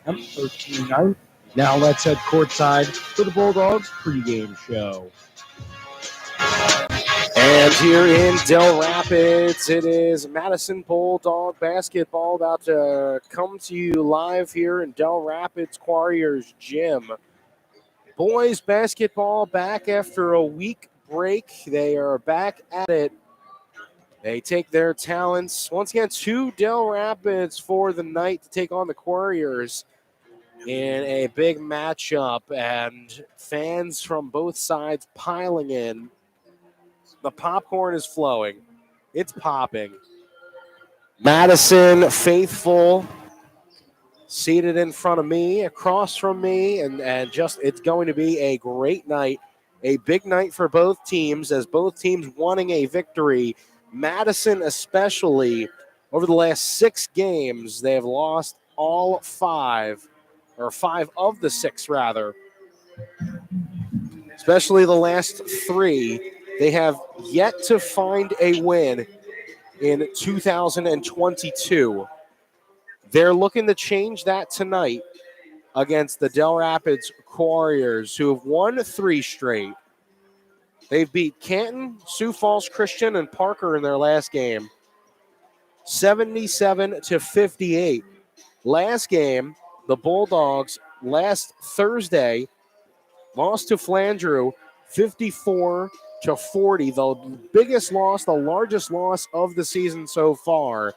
I'm 13-9. Now let's head courtside for the Bulldogs pregame show. And here in Dell Rapids, it is Madison Bulldog basketball about to come to you live here in Dell Rapids Quarriers Gym. Boys basketball back after a week break. They are back at it. They take their talents once again to Dell Rapids for the night to take on the Quarriers in a big matchup, and fans from both sides piling in. The popcorn is flowing. It's popping. Madison faithful seated in front of me, across from me, and just it's going to be a great night, a big night for both teams, as both teams wanting a victory. Madison especially, over the last 6 games, they have lost all 5, or 5 of the 6 rather. Especially the last 3. They have yet to find a win in 2022. They're looking to change that tonight against the Dell Rapids Quarriers, who have won 3 straight. They've beat Canton, Sioux Falls Christian, and Parker in their last game, 77-58. Last game, the Bulldogs, last Thursday, lost to Flandreau, 54-40. The biggest loss, the largest loss of the season so far.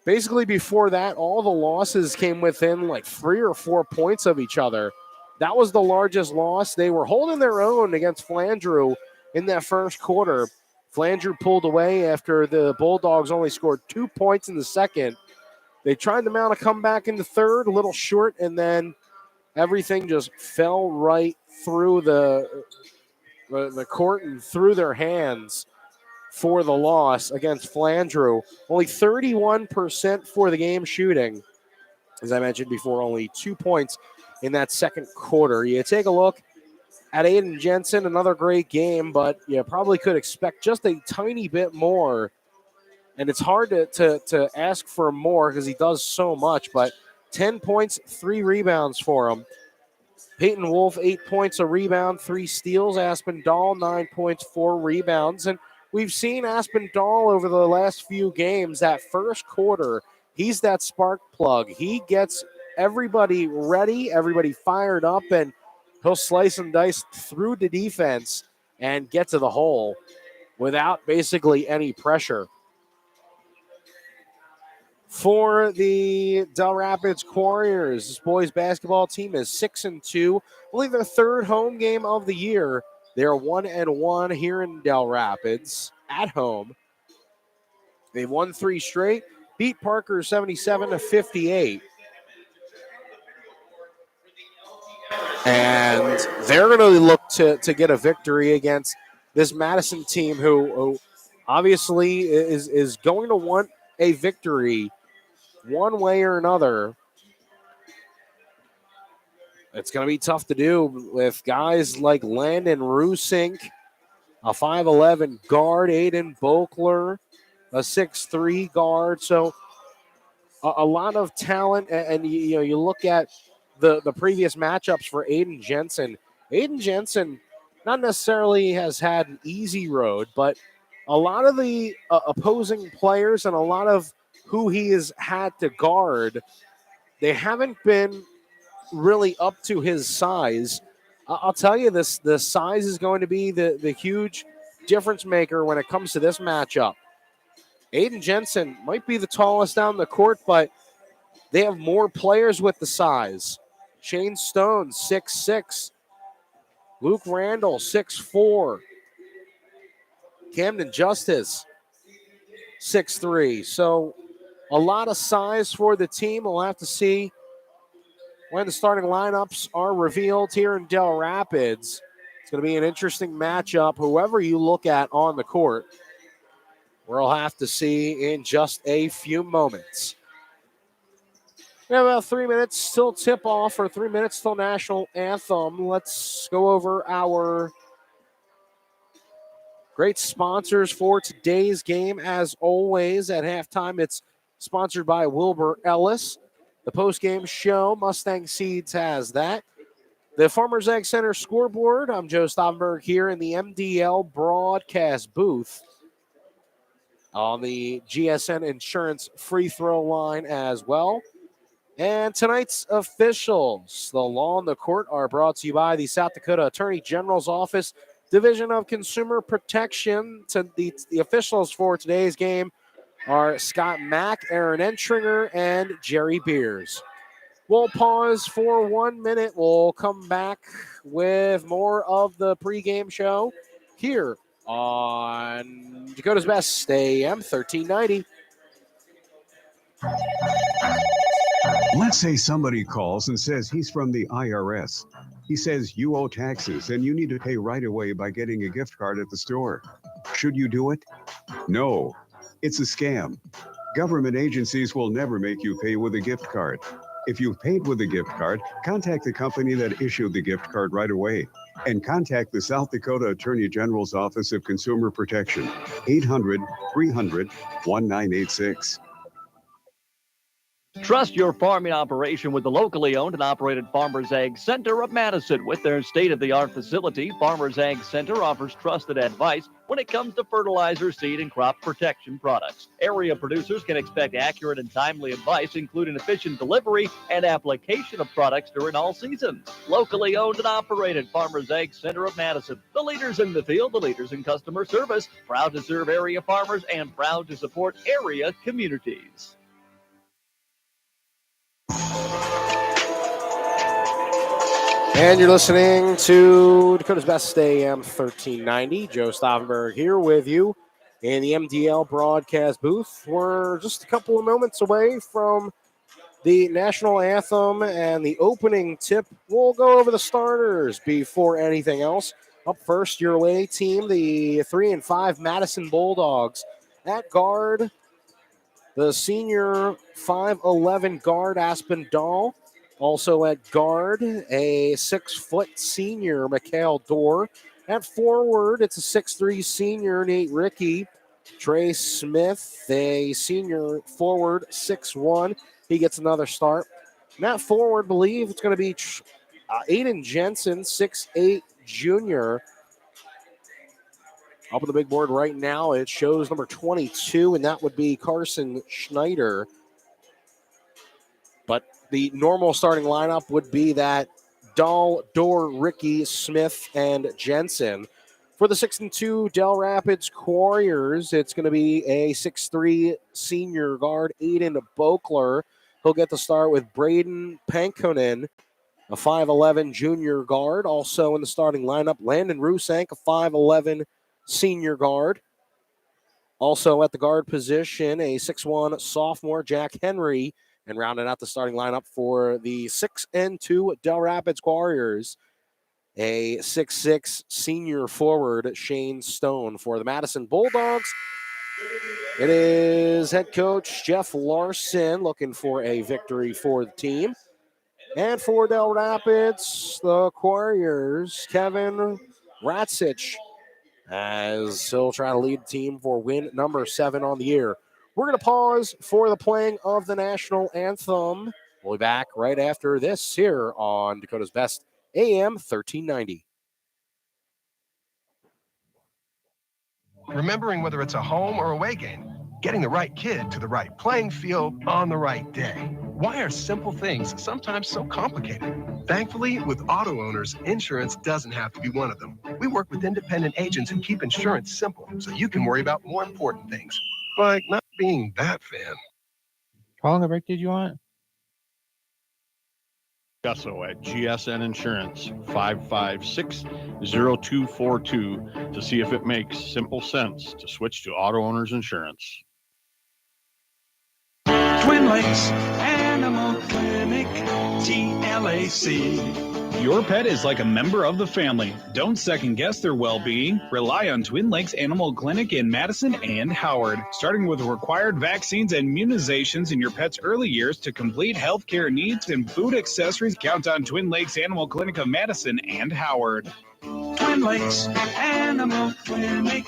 Basically, before that, all the losses came within like 3 or 4 points of each other. That was the largest loss. They were holding their own against Flandreau in that first quarter. Flandreau pulled away after the Bulldogs only scored 2 points in the second. They tried to mount a comeback in the third, a little short, and then everything just fell right through the court and through their hands for the loss against Flandreau. Only 31% for the game shooting. As I mentioned before, only 2 points in that second quarter. You take a look at Aiden Jensen, another great game, but you probably could expect just a tiny bit more. And it's hard to ask for more because he does so much, but 10 points, 3 rebounds for him. Peyton Wolf, 8 points, a rebound, 3 steals. Aspen Dahl, 9 points, 4 rebounds. And we've seen Aspen Dahl over the last few games, that first quarter, he's that spark plug. He gets everybody ready, everybody fired up, and he'll slice and dice through the defense and get to the hole without basically any pressure. For the Dell Rapids Quarriers, this boys basketball team is 6-2. Only their 3rd home game of the year. They're 1-1 here in Dell Rapids at home. They've won 3 straight, beat Parker 77-58. And they're going to look to get a victory against this Madison team who obviously is going to want a victory one way or another. It's going to be tough to do with guys like Landon Rusink, a 5'11 guard, Aiden Bokler, a 6'3 guard. So a lot of talent, and you look at the previous matchups for Aiden Jensen. Aiden Jensen not necessarily has had an easy road, but a lot of the opposing players and a lot of who he has had to guard, they haven't been really up to his size. I'll tell you this, the size is going to be the huge difference maker when it comes to this matchup. Aiden Jensen might be the tallest down the court, but they have more players with the size. Shane Stone, 6'6". Luke Randall, 6'4". Camden Justice, 6'3". So a lot of size for the team. We'll have to see when the starting lineups are revealed here in Dell Rapids. It's going to be an interesting matchup, whoever you look at on the court. We'll have to see in just a few moments. We have about 3 minutes till tip-off, or 3 minutes till National Anthem. Let's go over our great sponsors for today's game. As always, at halftime, it's sponsored by Wilbur Ellis. The postgame show, Mustang Seeds has that. The Farmers Ag Center scoreboard, I'm Joe Stauffenberg here in the MDL broadcast booth on the GSN Insurance free throw line as well. And tonight's officials, the law and the court, are brought to you by the South Dakota Attorney General's Office, Division of Consumer Protection. The officials for today's game are Scott Mack, Aaron Entringer, and Jerry Beers. We'll pause for 1 minute. We'll come back with more of the pregame show here on Dakota's Best AM 1390. Let's say somebody calls and says he's from the IRS. He says you owe taxes and you need to pay right away by getting a gift card at the store. Should you do it? No, it's a scam. Government agencies will never make you pay with a gift card. If you've paid with a gift card, contact the company that issued the gift card right away. And contact the South Dakota Attorney General's Office of Consumer Protection, 800-300-1986. Trust your farming operation with the locally owned and operated Farmers Ag Center of Madison. With their state-of-the-art facility, Farmers Ag Center offers trusted advice when it comes to fertilizer, seed, and crop protection products. Area producers can expect accurate and timely advice, including efficient delivery and application of products during all seasons. Locally owned and operated Farmers Ag Center of Madison. The leaders in the field, the leaders in customer service, proud to serve area farmers and proud to support area communities. And you're listening to Dakota's Best AM 1390. Joe Stauffenberg here with you in the MDL broadcast booth. We're just a couple of moments away from the National Anthem and the opening tip. We'll go over the starters before anything else. Up first, your away team, the 3-5 Madison Bulldogs. At guard, the senior 5'11 guard Aspen Dahl. Also at guard, a 6-foot senior, Mikhail Dorr. At forward, it's a 6'3 senior, Nate Rickey. Trey Smith, a senior forward, 6'1. He gets another start. And at forward, believe it's going to be Aiden Jensen, 6'8 junior. Up on the big board right now, it shows number 22, and that would be Carson Schneider. But the normal starting lineup would be that Dahl, Dorr, Rickey, Smith, and Jensen. For the 6-2 Dell Rapids Warriors, it's going to be a 6'3 senior guard, Aiden Bokler. He'll get the start with Braden Pankonen, a 5'11 junior guard. Also in the starting lineup, Landon Rusank, a 5'11 senior guard. Also at the guard position, a 6'1 sophomore, Jack Henry. And rounding out the starting lineup for the 6-2 Dell Rapids Warriors, a 6'6 senior forward, Shane Stone. For the Madison Bulldogs, it is head coach Jeff Larson looking for a victory for the team. And for Dell Rapids, the Warriors, Kevin Ratzich, as he'll try to lead the team for win number 7 on the year. We're going to pause for the playing of the National Anthem. We'll be back right after this here on Dakota's Best AM 1390. Remembering whether it's a home or away game, getting the right kid to the right playing field on the right day. Why are simple things sometimes so complicated? Thankfully, with auto owners, insurance doesn't have to be one of them. We work with independent agents who keep insurance simple so you can worry about more important things, like not being that fan. How long a break did you want? Gusso at GSN Insurance, 556-0242, to see if it makes simple sense to switch to auto owners insurance. Twin Lakes Animal Clinic, TLAC. Your pet is like a member of the family. Don't second guess their well-being. Rely on Twin Lakes Animal Clinic in Madison and Howard. Starting with required vaccines and immunizations in your pet's early years to complete health care needs and food accessories, count on Twin Lakes Animal Clinic of Madison and Howard. Twin Lakes Animal Clinic,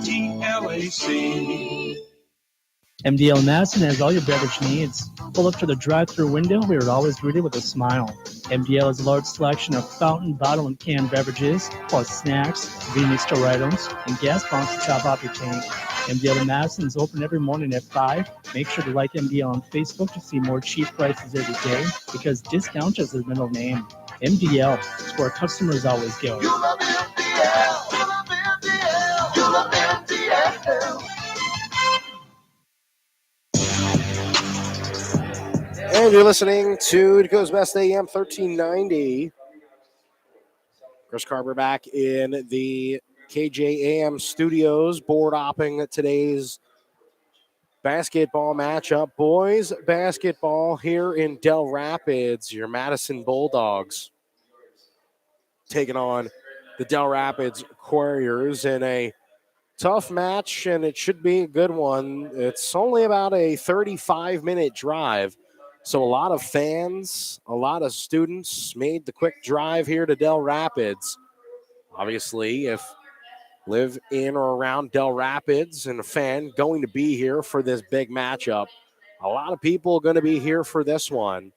TLAC. MDL Madison has all your beverage needs. Pull up to the drive-thru window. We are always greeted with a smile. MDL has a large selection of fountain, bottle, and canned beverages, plus snacks, convenience store items, and gas pumps to top off your tank. MDL Madison is open every morning at 5. Make sure to like MDL on Facebook to see more cheap prices every day, because discount is their middle name. MDL is where customers always go. You love MDL. You love MDL. You love MDL. And you're listening to Dakota's Best AM 1390. Chris Carver back in the KJAM studios, board opping today's basketball matchup. Boys basketball here in Dell Rapids. Your Madison Bulldogs taking on the Dell Rapids Couriers in a tough match, and it should be a good one. It's only about a 35-minute drive. So a lot of fans, a lot of students made the quick drive here to Dell Rapids. Obviously, if live in or around Dell Rapids and a fan going to be here for this big matchup, a lot of people are going to be here for this one.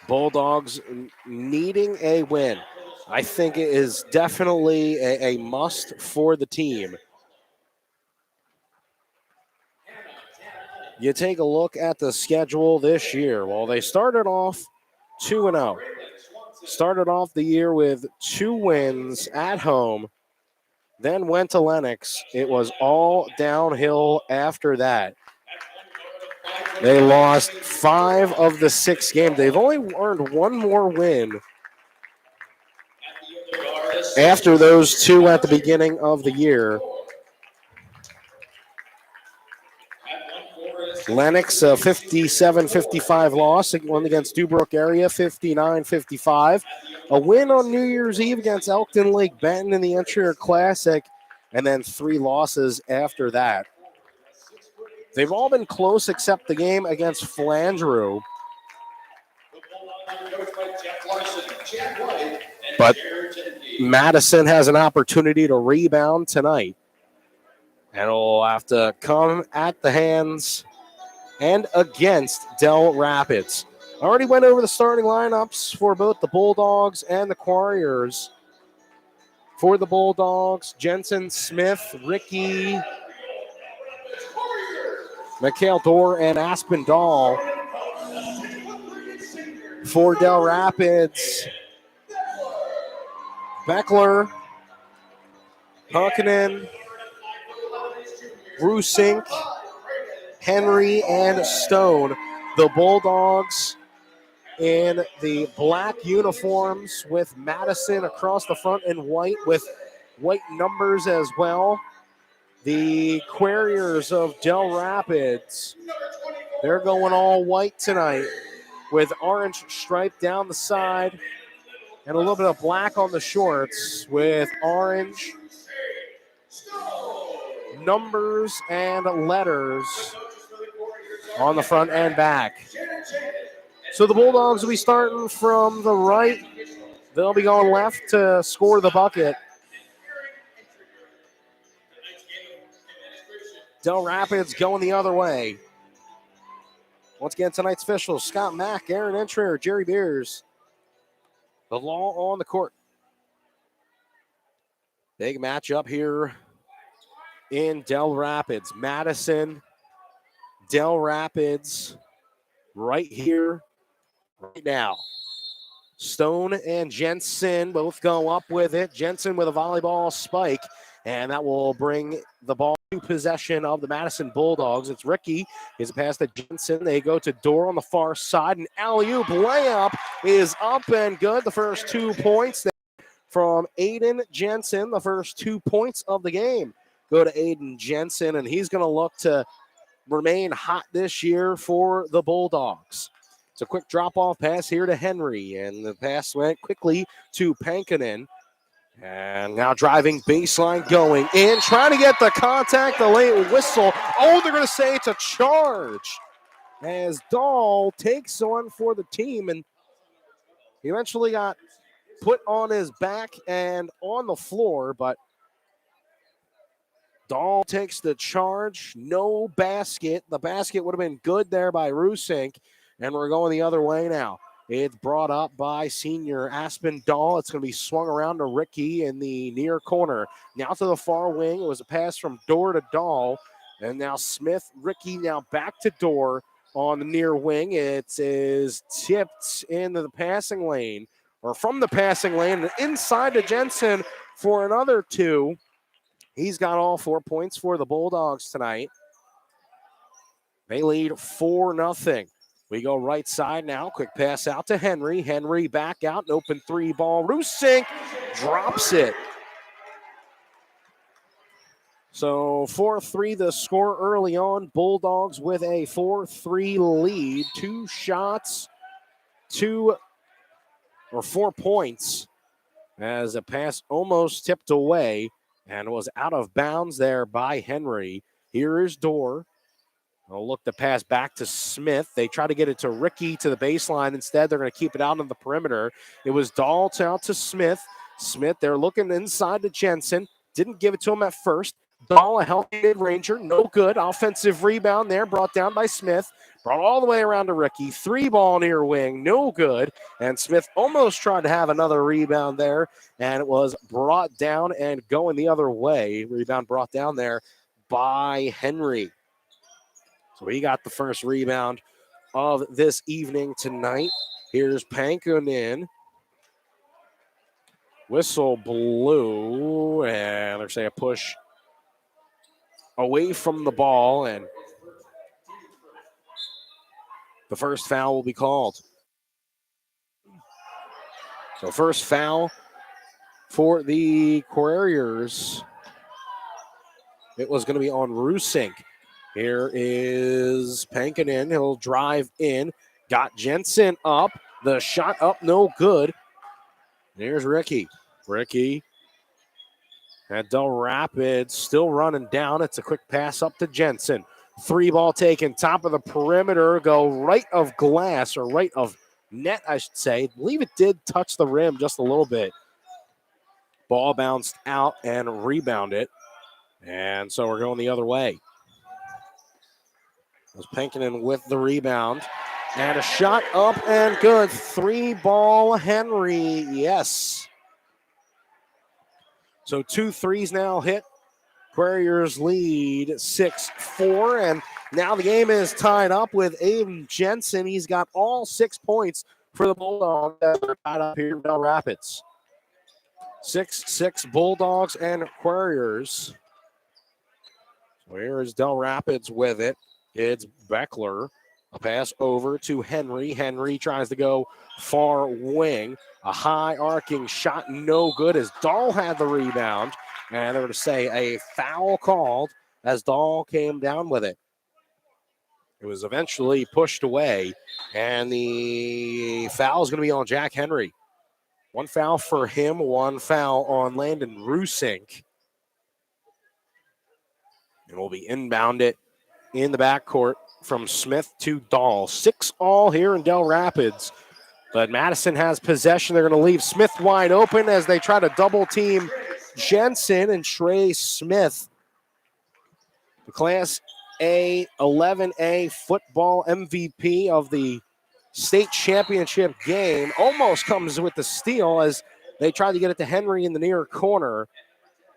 Bulldogs needing a win. I think it is definitely a must for the team. You take a look at the schedule this year. Well, they started off 2-0. Started off the year with 2 wins at home, then went to Lenox. It was all downhill after that. They lost 5 of the 6 games. They've only earned 1 more win after those 2 at the beginning of the year. Lenox, a 57-55 loss, one against Dubrook area, 59-55. A win on New Year's Eve against Elkton Lake Benton in the Interior Classic, and then 3 losses after that. They've all been close except the game against Flandreau. But Madison has an opportunity to rebound tonight. And it'll have to come at the hands and against Dell Rapids. I already went over the starting lineups for both the Bulldogs and the Couriers. For the Bulldogs, Jensen Smith, Ricky, Mikhail Dorr, and Aspen Dahl. For Dell Rapids, Beckler, Huckinen, Brusink, Henry, and Stone. The Bulldogs in the black uniforms with Madison across the front in white with white numbers as well. The Couriers of Dell Rapids, they're going all white tonight with orange stripe down the side and a little bit of black on the shorts with orange numbers and letters on the front and back. So the Bulldogs will be starting from the right. They'll be going left to score the bucket. Dell Rapids going the other way. Once again, tonight's officials, Scott Mack, Aaron Entrer, Jerry Beers. The law on the court. Big matchup here in Dell Rapids. Madison, Dell Rapids, right here, right now. Stone and Jensen both go up with it. Jensen with a volleyball spike, and that will bring the ball to possession of the Madison Bulldogs. It's Ricky. He's a pass to Jensen. They go to Dorr on the far side, and alley-oop layup is up and good. The first 2 points from Aiden Jensen, the first 2 points of the game go to Aiden Jensen, and he's going to look to remain hot this year for the Bulldogs. It's a quick drop-off pass here to Henry, and the pass went quickly to Pankinen. And now driving baseline going in, trying to get the contact, the late whistle. Oh, they're going to say it's a charge as Dahl takes on for the team, and he eventually got put on his back and on the floor, but Dahl takes the charge. No basket. The basket would have been good there by Rusink. And we're going the other way now. It's brought up by senior Aspen Dahl. It's going to be swung around to Ricky in the near corner. Now to the far wing. It was a pass from Dorr to Dahl. And now Smith, Ricky now back to Dorr on the near wing. It is tipped into the passing lane, or from the passing lane, and inside to Jensen for another 2. He's got all 4 points for the Bulldogs tonight. They lead 4-0. We go right side now. Quick pass out to Henry. Henry back out. An open 3 ball. Rusink drops it. So 4-3 the score early on. Bulldogs with a 4-3 lead. 2 shots, 4 points as a pass almost tipped away and was out of bounds there by Henry. Here is Dorr. They'll look to pass back to Smith. They try to get it to Ricky to the baseline. Instead, they're going to keep it out on the perimeter. It was Dahl out to Smith. Smith, they're looking inside to Jensen. Didn't give it to him at first. Dahl, a healthy mid-ranger. No good. Offensive rebound there, brought down by Smith. Brought all the way around to Ricky. 3 ball near wing. No good. And Smith almost tried to have another rebound there. And it was brought down and going the other way. Rebound brought down there by Henry. So he got the first rebound of this evening tonight. Here's Pankonen. Whistle blew, and let's say a push away from the ball, and the first foul will be called. So first foul for the Quarriers. It was going to be on Rusink. Here is Pankonen. He'll drive in. Got Jensen up. The shot up, no good. There's Ricky. Ricky at Dell Rapids, still running down. It's a quick pass up to Jensen. 3 ball taken, top of the perimeter, go right of glass, or right of net, I should say. I believe it did touch the rim just a little bit. Ball bounced out and rebounded. And so we're going the other way. It was Pankonen with the rebound. And a shot up and good. 3 ball Henry, yes. So 2 threes now hit. Quarriers lead 6-4. And now the game is tied up with Aiden Jensen. He's got all 6 points for the Bulldogs that are tied up here in Bell Rapids. 6-6 Bulldogs and Quarriers. So here is Del Rapids with it. It's Beckler. A pass over to Henry. Henry tries to go far wing. A high arcing shot, no good, as Dahl had the rebound. And they're going to say a foul called as Dahl came down with it. It was eventually pushed away, and the foul is going to be on Jack Henry. 1 foul for him, 1 foul on Landon Rusink. And will be inbounded in the backcourt from Smith to Dahl. 6 all here in Del Rapids. But Madison has possession. They're going to leave Smith wide open as they try to double team Jensen and Trey Smith. The Class A 11A football MVP of the state championship game almost comes with the steal as they try to get it to Henry in the near corner.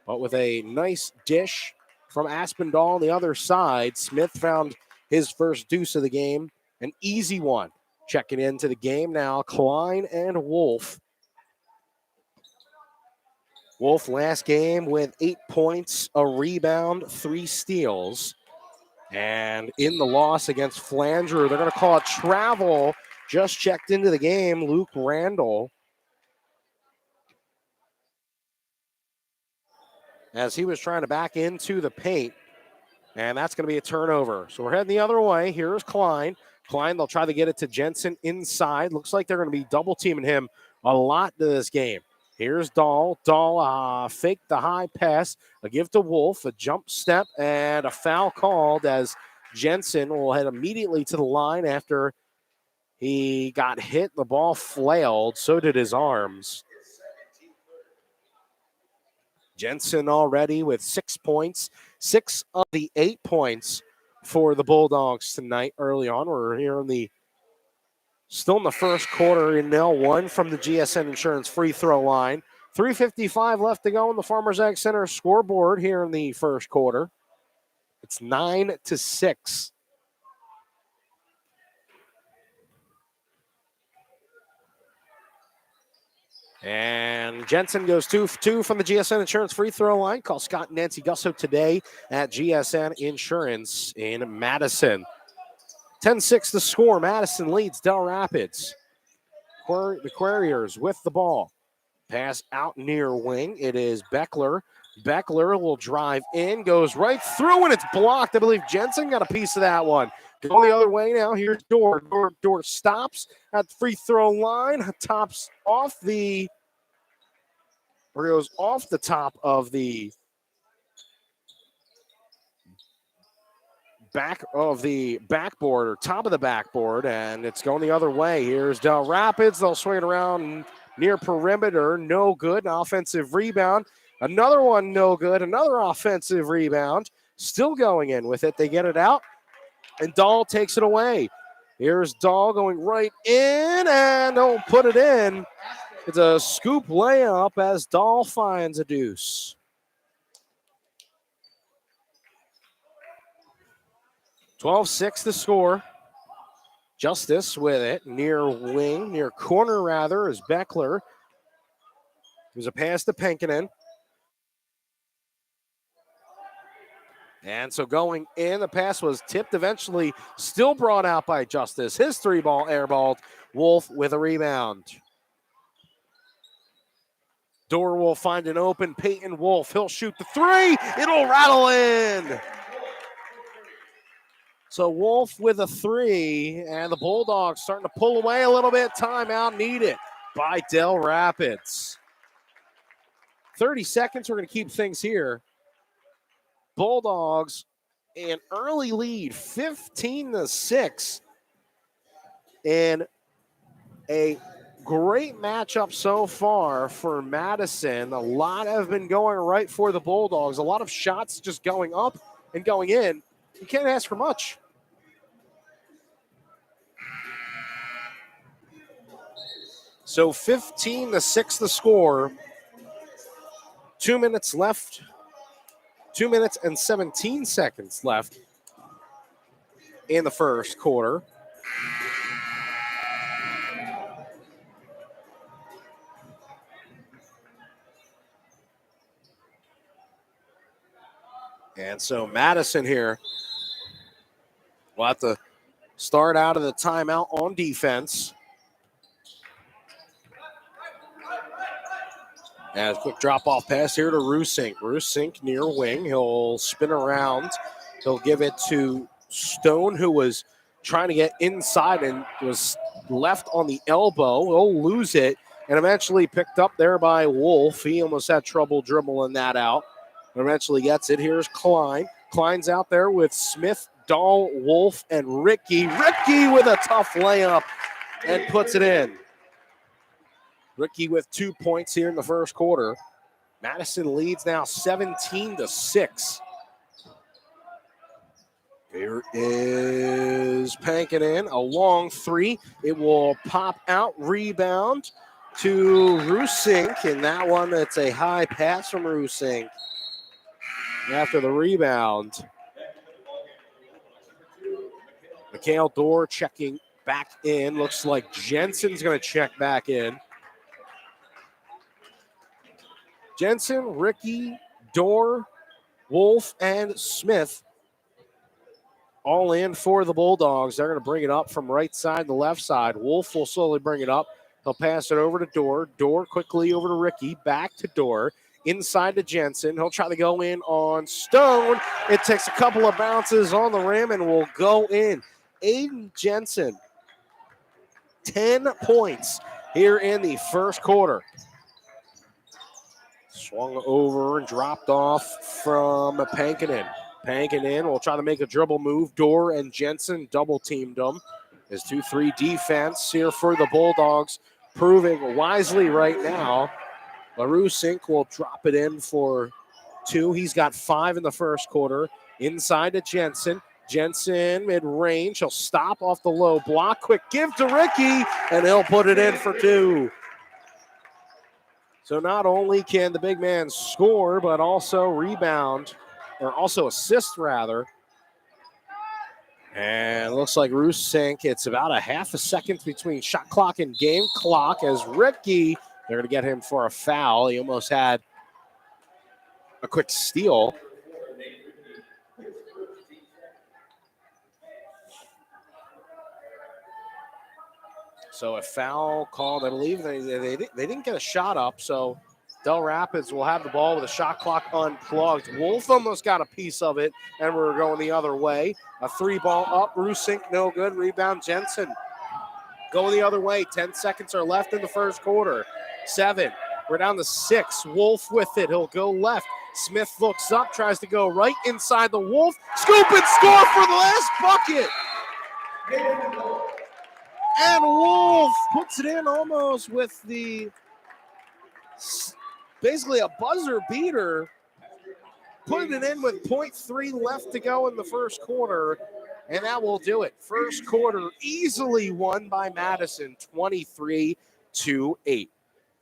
But with a nice dish from Aspendall on the other side, Smith found his first deuce of the game, an easy one. Checking into the game now, Klein and Wolf. Wolf last game with 8 points, a rebound, 3 steals. And in the loss against Flandreau, they're going to call it travel. Just checked into the game, Luke Randall. As he was trying to back into the paint. And that's going to be a turnover. So we're heading the other way. Here's Klein. Klein, they'll try to get it to Jensen inside. Looks like they're going to be double teaming him a lot to this game. Here's Dahl. Dahl faked the high pass. A give to Wolf, a jump step, and a foul called as Jensen will head immediately to the line after he got hit. The ball flailed. So did his arms. Jensen already with 6 points, 6 of the 8 points for the Bulldogs tonight early on. We're here still in the first quarter in L1 from the GSN Insurance free throw line. 3:55 left to go in the Farmers Ag Center scoreboard here in the first quarter. It's 9-6. And Jensen goes 2 for 2 from the GSN Insurance free throw line. Call Scott and Nancy Gusso today at GSN Insurance in Madison. 10-6 the score. Madison leads Dell Rapids. The Quarriers with the ball. Pass out near wing. It is Beckler. Beckler will drive in, goes right through, and it's blocked. I believe Jensen got a piece of that one. Going the other way now. Here's Dorr. Dorr stops at the free throw line. Goes off the top of the back of the backboard, or top of the backboard, and it's going the other way. Here's Dell Rapids. They'll swing it around near perimeter. No good. An offensive rebound. Another one, no good. Another offensive rebound. Still going in with it. They get it out, and Dahl takes it away. Here's Dahl going right in, and they'll put it in. It's a scoop layup as Dahl finds a deuce. (12-6) the score. Justice with it. Near corner rather, is Beckler. There's a pass to Penkinen. And so going in, the pass was tipped, eventually still brought out by Justice. His 3-ball airballed. Wolf with a rebound. Dorr will find an open Peyton Wolf. He'll shoot the 3. It'll rattle in. So Wolf with a 3, and the Bulldogs starting to pull away a little bit. Timeout needed by Dell Rapids. 30 seconds, we're going to keep things here. Bulldogs, an early lead, 15-6. And a great matchup so far for Madison. A lot have been going right for the Bulldogs. A lot of shots just going up and going in. You can't ask for much. So 15-6 the score. 2 minutes left. 2 minutes and 17 seconds left in the first quarter. And so Madison here will have to start out of the timeout on defense. As quick drop-off pass here to Rusink. Rusink near wing. He'll spin around. He'll give it to Stone, who was trying to get inside and was left on the elbow. He'll lose it and eventually picked up there by Wolf. He almost had trouble dribbling that out. Eventually gets it. Here's Klein. Klein's out there with Smith, Dahl, Wolf, and Ricky. Ricky with a tough layup and puts it in. Ricky with 2 points here in the first quarter. Madison leads now 17-6. Here is Pankinen, a long 3. It will pop out, rebound to Rusink, and that one, it's a high pass from Rusink. After the rebound, Mikhail Dorr checking back in. Looks like Jensen's going to check back in. Jensen, Ricky, Dorr, Wolf, and Smith all in for the Bulldogs. They're going to bring it up from right side to left side. Wolf will slowly bring it up. He'll pass it over to Dorr. Dorr quickly over to Ricky. Back to Dorr. Inside to Jensen. He'll try to go in on Stone. It takes a couple of bounces on the rim and will go in. Aiden Jensen, 10 points here in the first quarter. Swung over and dropped off from Pankinen. Pankinen will try to make a dribble move. Dorr and Jensen double-teamed him. His 2-3 defense here for the Bulldogs, proving wisely right now. Rusink will drop it in for 2. He's got 5 in the first quarter. Inside to Jensen. Jensen mid-range. He'll stop off the low block. Quick give to Ricky, and he'll put it in for 2. So not only can the big man score, but also rebound, or also assist, rather. And it looks like Rusink, it's about a half a second between shot clock and game clock as Ricky, they're going to get him for a foul. He almost had a quick steal. So a foul called. I believe they didn't get a shot up, so Dell Rapids will have the ball with a shot clock unplugged. Wolf almost got a piece of it, and we're going the other way. A 3-ball up. Rusink, no good. Rebound, Jensen. Going the other way. 10 seconds are left in the first quarter. 7. We're down to 6. Wolf with it. He'll go left. Smith looks up, tries to go right inside the Wolf. Scoop and score for the last bucket. And Wolf puts it in almost with basically a buzzer beater. Putting it in with 0.3 left to go in the first quarter. And that will do it. First quarter easily won by Madison, 23-8.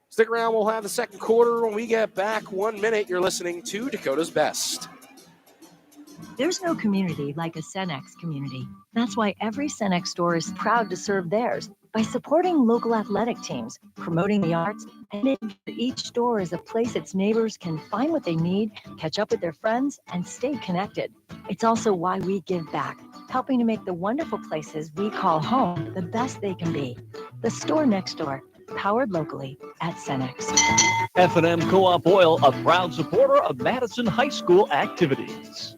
Stick around. We'll have the second quarter when we get back. 1 minute. You're listening to Dakota's Best. There's no community like a Cenex community. That's why every Cenex store is proud to serve theirs by supporting local athletic teams, promoting the arts, and making sure each store is a place its neighbors can find what they need, catch up with their friends, and stay connected. It's also why we give back, helping to make the wonderful places we call home the best they can be. The store next door, powered locally at Cenex. F&M Co-op Oil, a proud supporter of Madison High School activities.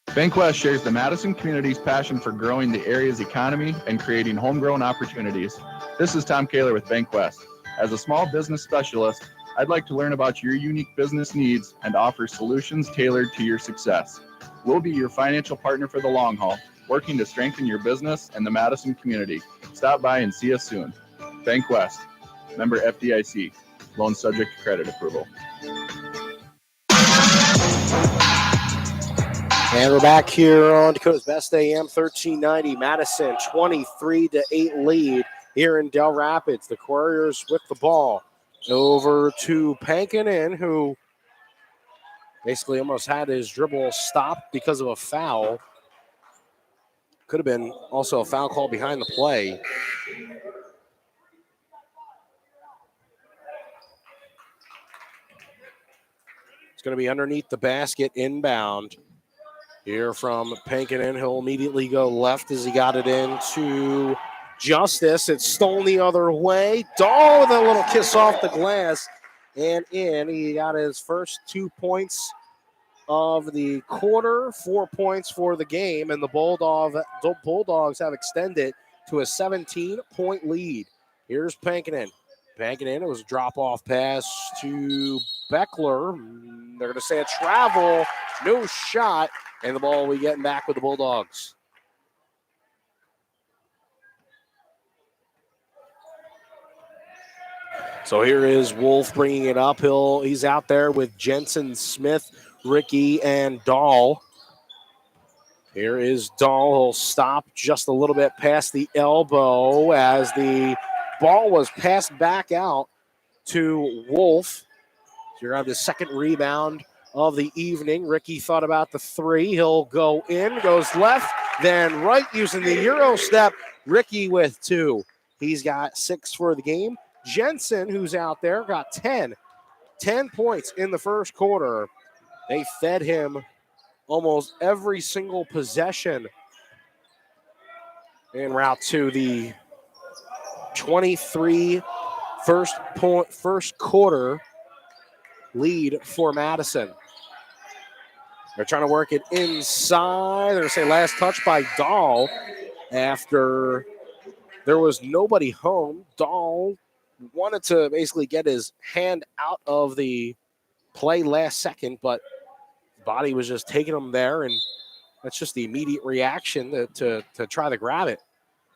BankWest shares the Madison community's passion for growing the area's economy and creating homegrown opportunities. This is Tom Kaler with BankWest. As a small business specialist, I'd like to learn about your unique business needs and offer solutions tailored to your success. We'll be your financial partner for the long haul, working to strengthen your business and the Madison community. Stop by and see us soon. BankWest, member FDIC, loan subject to credit approval. And we're back here on Dakota's Best AM 1390. Madison 23-8 lead here in Dell Rapids. The Couriers with the ball over to Pankinen, who basically almost had his dribble stopped because of a foul. Could have been also a foul call behind the play. It's going to be underneath the basket, inbound. Here from Pankinen, he'll immediately go left as he got it into Justice. It's stolen the other way. Dahl with a little kiss off the glass and in. He got his first 2 points of the quarter, 4 points for the game, and the Bulldogs have extended to a 17-point lead. Here's Pankinen. Pankinen, it was a drop-off pass to Beckler. They're going to say a travel, no shot. And the ball we getting back with the Bulldogs. So here is Wolf bringing it uphill. He's out there with Jensen, Smith, Ricky, and Dahl. Here is Dahl. He'll stop just a little bit past the elbow as the ball was passed back out to Wolf. So you're on the second rebound of the evening. Ricky thought about the 3. He'll go in, goes left, then right using the Euro step. Ricky with 2. He's got 6 for the game. Jensen, who's out there, got 10 points in the first quarter. They fed him almost every single possession en route to the 23 first quarter lead for Madison. They're trying to work it inside. They're going to say last touch by Dahl after there was nobody home. Dahl wanted to basically get his hand out of the play last second, but body was just taking him there, and that's just the immediate reaction to try to grab it.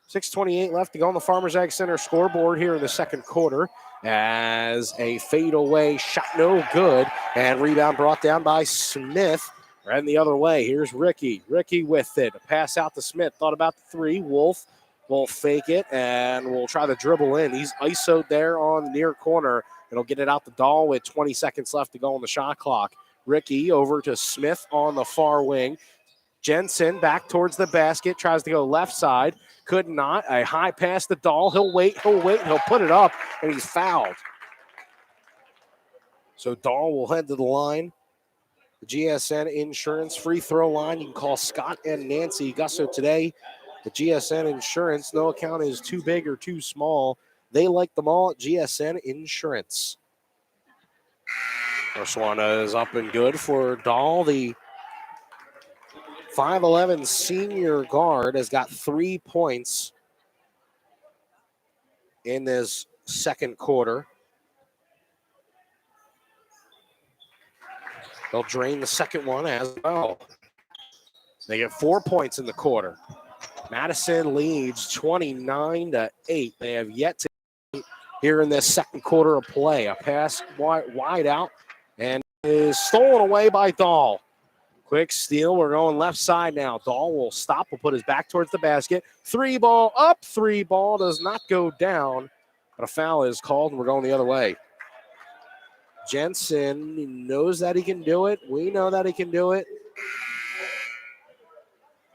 6:28 left to go on the Farmers Ag Center scoreboard here in the second quarter as a fadeaway shot no good, and rebound brought down by Smith. Ran the other way. Here's Ricky. Ricky with it. A pass out to Smith. Thought about the three. Wolf will fake it and will try to dribble in. He's ISO'd there on the near corner. It'll get it out the Dahl with 20 seconds left to go on the shot clock. Ricky over to Smith on the far wing. Jensen back towards the basket. Tries to go left side. Could not. A high pass to Dahl. He'll wait. He'll put it up, and he's fouled. So Dahl will head to the line. The GSN Insurance free throw line. You can call Scott and Nancy Gusso today. The GSN Insurance, no account is too big or too small. They like them all at GSN Insurance. First one is up and good for Dahl. The 5'11 senior guard has got 3 points in this second quarter. They'll drain the second one as well. They get 4 points in the quarter. Madison leads 29-8. They have yet to here in this second quarter of play. A pass wide out and is stolen away by Dahl. Quick steal. We're going left side now. Dahl will stop. Will put his back towards the basket. 3 ball up. 3 ball does not go down. But a foul is called, and we're going the other way. Jensen knows that he can do it. We know that he can do it.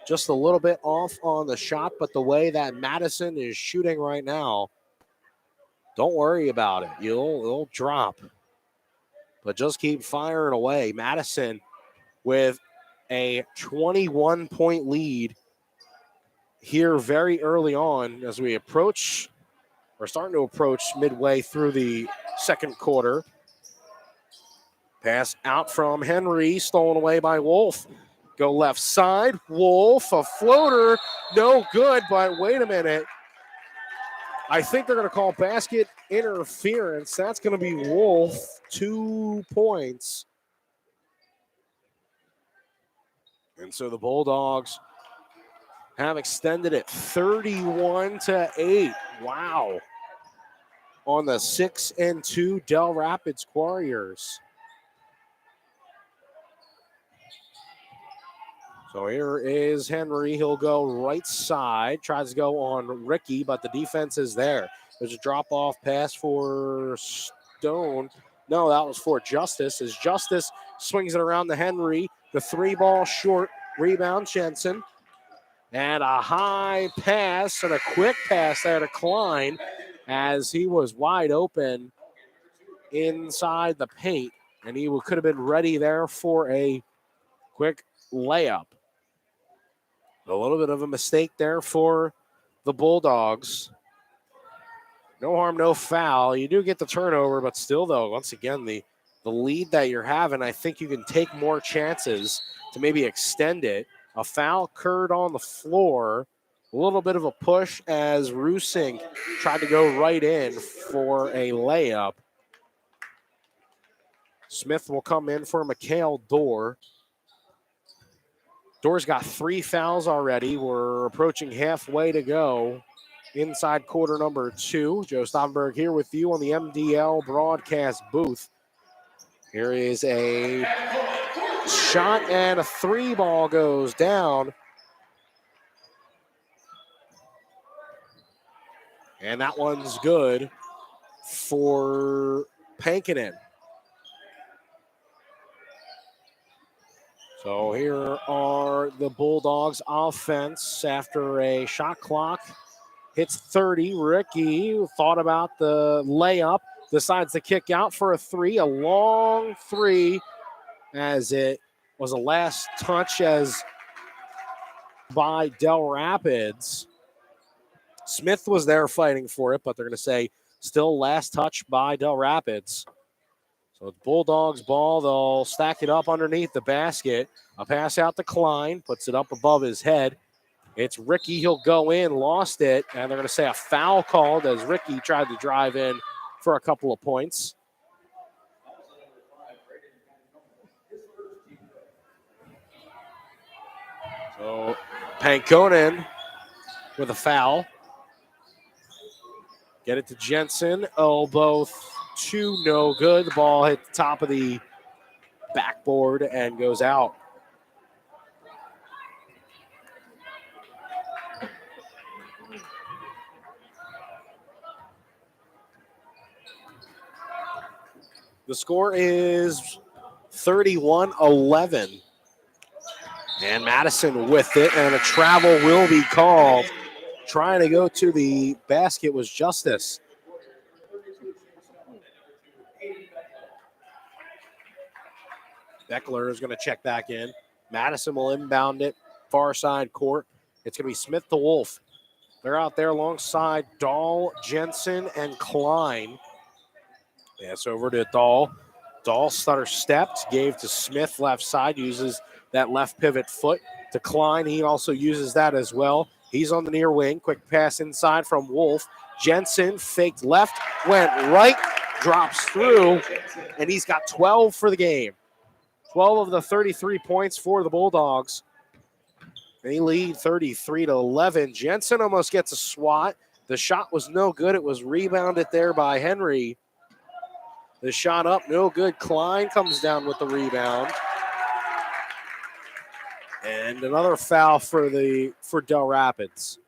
Just a little bit off on the shot, but the way that Madison is shooting right now, don't worry about it. It'll drop. But just keep firing away. Madison with a 21-point lead here very early on as we're starting to approach midway through the second quarter. Pass out from Henry, stolen away by Wolf. Go left side. Wolf, a floater, no good, but wait a minute. I think they're going to call basket interference. That's going to be Wolf, 2 points. And so the Bulldogs have extended it 31-8. Wow. On the 6-2 Dell Rapids Warriors. So here is Henry. He'll go right side. Tries to go on Ricky, but the defense is there. There's a drop-off pass for Stone. No, that was for Justice. As Justice swings it around to Henry. The 3 ball short. Rebound, Jensen. And a high pass and a quick pass there to Klein as he was wide open inside the paint. And he could have been ready there for a quick layup. A little bit of a mistake there for the Bulldogs. No harm, no foul. You do get the turnover, but still, though, once again, the lead that you're having, I think you can take more chances to maybe extend it. A foul occurred on the floor. A little bit of a push as Rusink tried to go right in for a layup. Smith will come in for Mikhail Dorr. Dorr's got 3 fouls already. We're approaching halfway to go inside quarter number 2. Joe Stauffenberg here with you on the MDL broadcast booth. Here is a shot and a 3 ball goes down. And that one's good for Pankinen. So here are the Bulldogs offense after a shot clock. Hits 30. Ricky thought about the layup. Decides to kick out for a 3. A long 3 as it was a last touch as by Dell Rapids. Smith was there fighting for it, but they're going to say still last touch by Dell Rapids. So it's Bulldogs ball. They'll stack it up underneath the basket. A pass out to Klein. Puts it up above his head. It's Ricky. He'll go in. Lost it. And they're going to say a foul called as Ricky tried to drive in for a couple of points. So Pankinen with a foul. Get it to Jensen. Elbow two, no good. The ball hit the top of the backboard and goes out. The score is 31-11. And Madison with it, and a travel will be called. Trying to go to the basket was Justice. Beckler is going to check back in. Madison will inbound it, far side court. It's going to be Smith to Wolf. They're out there alongside Dahl, Jensen, and Klein. Yes, over to Dahl. Dahl stutter stepped, gave to Smith left side, uses that left pivot foot. To Klein, he also uses that as well. He's on the near wing. Quick pass inside from Wolf. Jensen faked left, went right, drops through, and he's got 12 for the game. 12 of the 33 points for the Bulldogs. They lead 33-11. Jensen almost gets a swat. The shot was no good. It was rebounded there by Henry. The shot up, no good. Klein comes down with the rebound. And another foul for Del Rapids.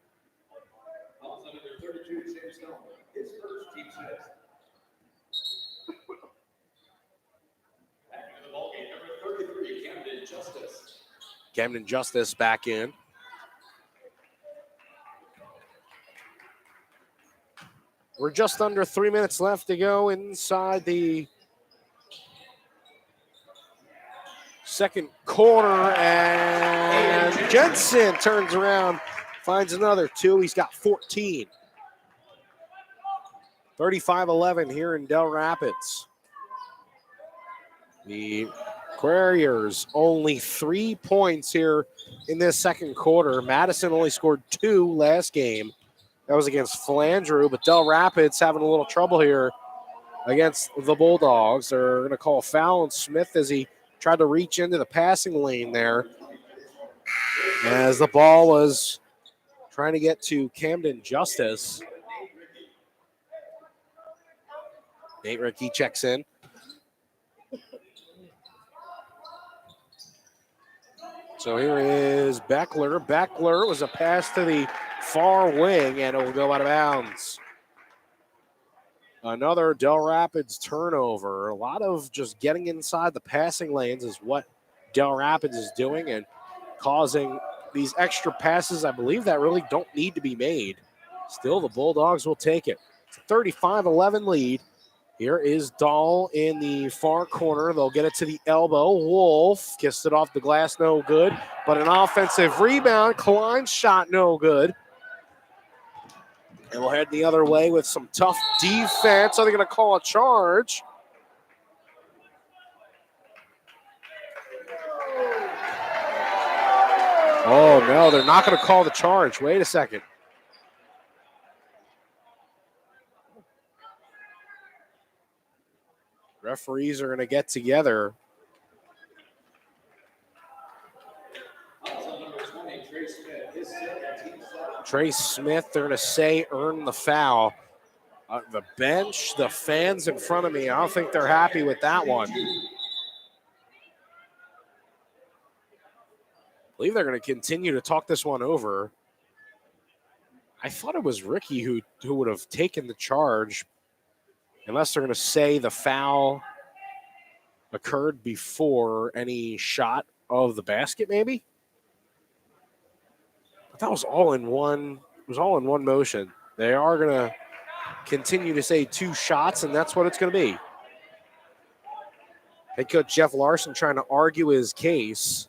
Camden Justice back in. We're just under 3 minutes left to go inside the second quarter, and Jensen turns around, finds another two. He's got 14. 35-11 here in Del Rapids. The Couriers only 3 points here in this second quarter. Madison only scored 2 last game. That was against Flandreau, but Del Rapids having a little trouble here against the Bulldogs. They're going to call a foul on Smith as he tried to reach into the passing lane there, as the ball was trying to get to Camden Justice. Nate Rickey checks in. So here is Beckler. Beckler was a pass to the far wing, and it will go out of bounds. Another Del Rapids turnover. A lot of just getting inside the passing lanes is what Del Rapids is doing and causing these extra passes, I believe, that really don't need to be made. Still, the Bulldogs will take it. It's a 35-11 lead. Here is Dahl in the far corner. They'll get it to the elbow. Wolf kissed it off the glass, no good. But an offensive rebound. Klein's shot, no good. And we'll head the other way with some tough defense. Are they going to call a charge? Oh, no, they're not going to call the charge. Wait a second. Referees are going to get together. Trey Smith, they're going to say, earned the foul. The bench, the fans in front of me, I don't think they're happy with that one. I believe they're going to continue to talk this one over. I thought it was Ricky who would have taken the charge, unless they're going to say the foul occurred before any shot of the basket, maybe. But that was all in one. It was all in one motion. They are going to continue to say 2 shots, and that's what it's going to be. Head coach Jeff Larson trying to argue his case.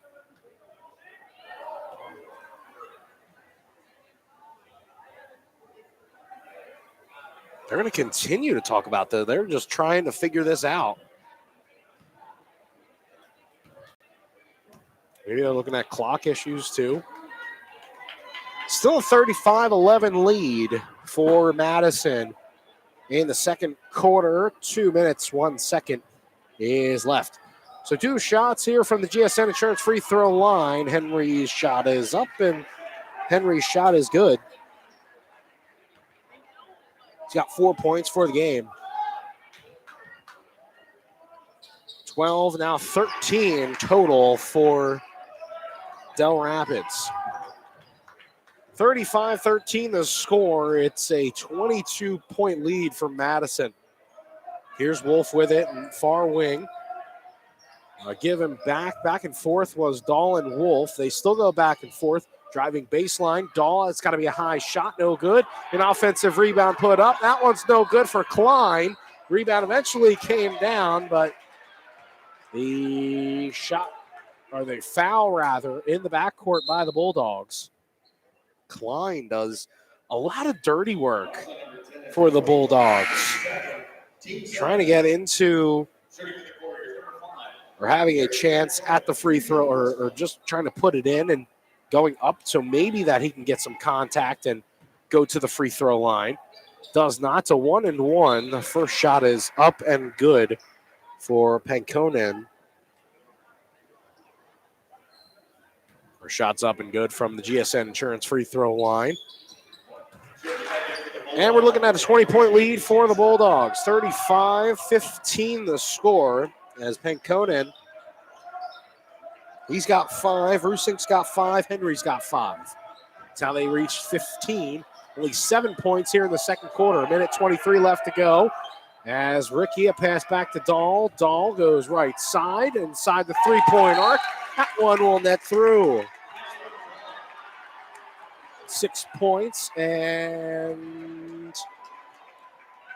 They're going to continue to talk about that. They're just trying to figure this out. Maybe they're looking at clock issues too. Still a 35-11 lead for Madison in the second quarter. 2 minutes, 1 second is left. So 2 shots here from the GSN Insurance free throw line. Henry's shot is up, and Henry's shot is good. He's got 4 points for the game. 12, now 13 total for Dell Rapids. 35-13 the score. It's a 22-point lead for Madison. Here's Wolf with it in far wing. Give him back and forth was Dahl and Wolf. They still go back and forth. Driving baseline. Dahl, it's got to be a high shot. No good. An offensive rebound put up. That one's no good for Klein. Rebound eventually came down, but the foul rather, in the backcourt by the Bulldogs. Klein does a lot of dirty work for the Bulldogs. Trying to get into or having a chance at the free throw or just trying to put it in and going up so maybe that he can get some contact and go to the free throw line. Does not. To 1-1. The first shot is up and good for Pankonen. Our shot's up and good from the GSN Insurance free throw line. And we're looking at a 20-point lead for the Bulldogs. 35-15 the score as Pankonen, he's got 5. Rusink's got 5. Henry's got 5. That's how they reached 15. Only 7 points here in the second quarter. 1:23 left to go. As Ricky, a pass back to Dahl. Dahl goes right side, inside the three-point arc. That one will net through. 6 points, and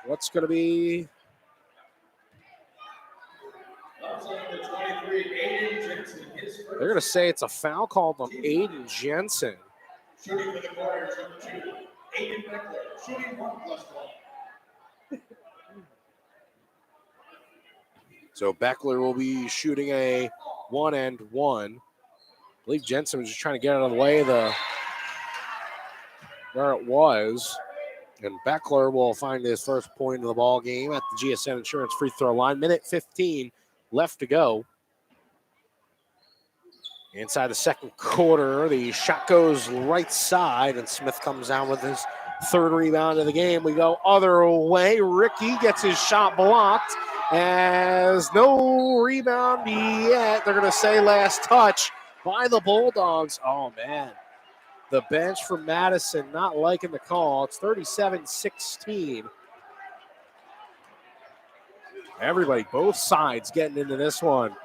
what's going to be? They're going to say it's a foul called on Aiden Jensen. Shooting for the corner, shooting 2. Aiden Beckler, shooting 1+1. So Beckler will be shooting a 1-and-1. I believe Jensen was just trying to get out of the way of where it was. And Beckler will find his first point of the ball game at the GSN Insurance free throw line. 1:15 left to go. Inside the second quarter, the shot goes right side, and Smith comes down with his third rebound of the game. We go other way. Ricky gets his shot blocked. As no rebound yet. They're going to say last touch by the Bulldogs. Oh, man. The bench for Madison not liking the call. It's 37-16. Everybody, both sides getting into this one.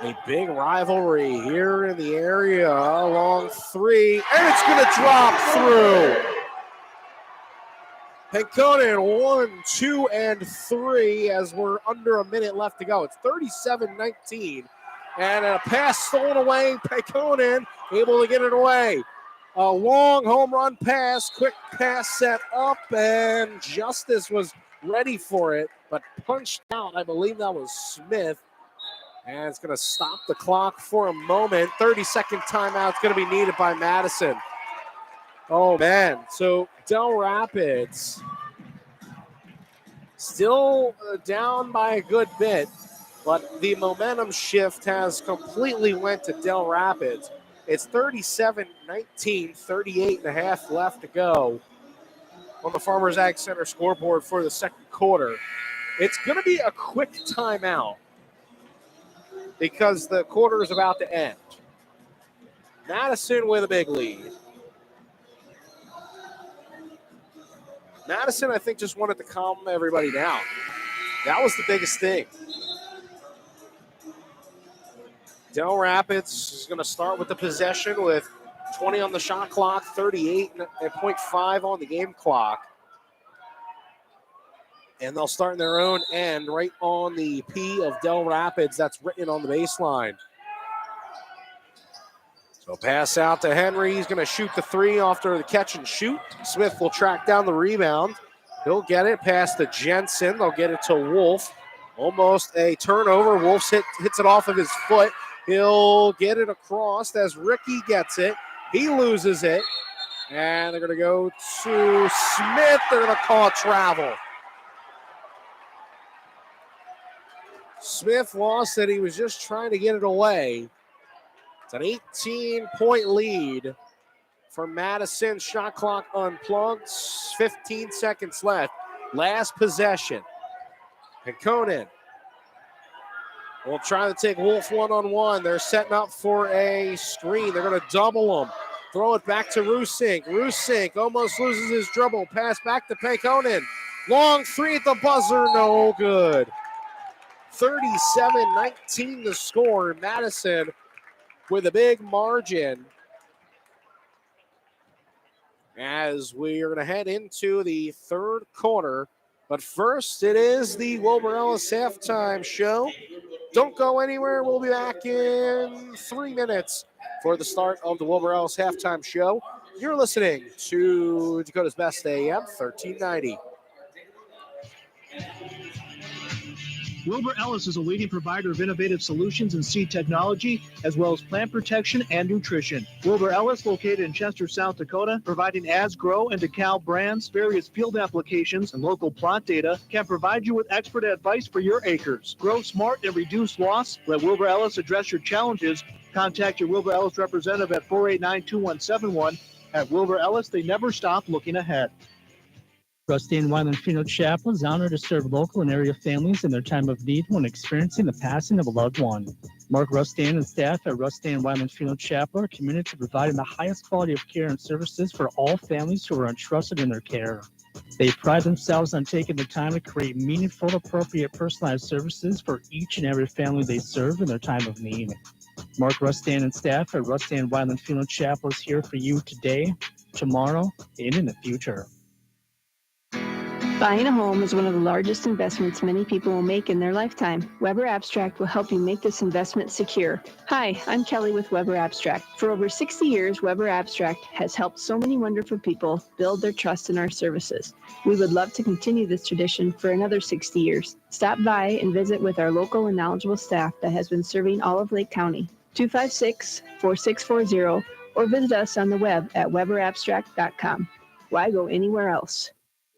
A big rivalry here in the area along 3. And it's going to drop through. Pankonen 1, 2, and 3 as we're under a minute left to go. It's 37-19. And a pass stolen away. Pankonen able to get it away. A long home run pass. Quick pass set up. And Justice was ready for it, but punched out. I believe that was Smith. And it's going to stop the clock for a moment. 30-second timeout is going to be needed by Madison. Oh, man. So Dell Rapids still down by a good bit, but the momentum shift has completely went to Dell Rapids. It's 37-19, 38 and a half left to go on the Farmers Ag Center scoreboard for the second quarter. It's going to be a quick timeout because the quarter is about to end. Madison with a big lead. Madison, I think, just wanted to calm everybody down. That was the biggest thing. Dell Rapids is going to start with the possession with 20 on the shot clock, 38.5 on the game clock. And they'll start in their own end right on the P of Dell Rapids. That's written on the baseline. So pass out to Henry. He's going to shoot the 3 after the catch and shoot. Smith will track down the rebound. He'll get it past to Jensen. They'll get it to Wolf. Almost a turnover. Wolf hits it off of his foot. He'll get it across as Ricky gets it. He loses it. And they're going to go to Smith. They're going to call travel. Smith lost it. He was just trying to get it away. It's an 18-point lead for Madison. Shot clock unplugged. 15 seconds left. Last possession. And Conan will try to take Wolf one-on-one. They're setting up for a screen. They're going to double him. Throw it back to Rusink. Rusink almost loses his dribble. Pass back to Pekonen. Long three at the buzzer. No good. 37-19 the score. Madison with a big margin. As we are going to head into the third quarter. But first, it is the Wilbur Ellis halftime show. Don't go anywhere. We'll be back in 3 minutes for the start of the Wilbur Ellis halftime show. You're listening to Dakota's Best AM 1390. Wilbur Ellis is a leading provider of innovative solutions in seed technology, as well as plant protection and nutrition. Wilbur Ellis, located in Chester, South Dakota, providing As Grow and DeKalb brands, various field applications, and local plot data, can provide you with expert advice for your acres. Grow smart and reduce loss. Let Wilbur Ellis address your challenges. Contact your Wilbur Ellis representative at 489-2171. At Wilbur Ellis, they never stop looking ahead. Rusty and Wyland Funeral Chapel is honored to serve local and area families in their time of need when experiencing the passing of a loved one. Mark Rustan and staff at Rusty and Wyland Funeral Chapel are committed to providing the highest quality of care and services for all families who are entrusted in their care. They pride themselves on taking the time to create meaningful, appropriate, personalized services for each and every family they serve in their time of need. Mark Rustan and staff at Rusty and Wyland Funeral Chapel is here for you today, tomorrow, and in the future. Buying a home is one of the largest investments many people will make in their lifetime. Weber Abstract will help you make this investment secure. Hi, I'm Kelly with Weber Abstract. For over 60 years, Weber Abstract has helped so many wonderful people build their trust in our services. We would love to continue this tradition for another 60 years. Stop by and visit with our local and knowledgeable staff that has been serving all of Lake County. 256-4640 or visit us on the web at weberabstract.com. Why go anywhere else?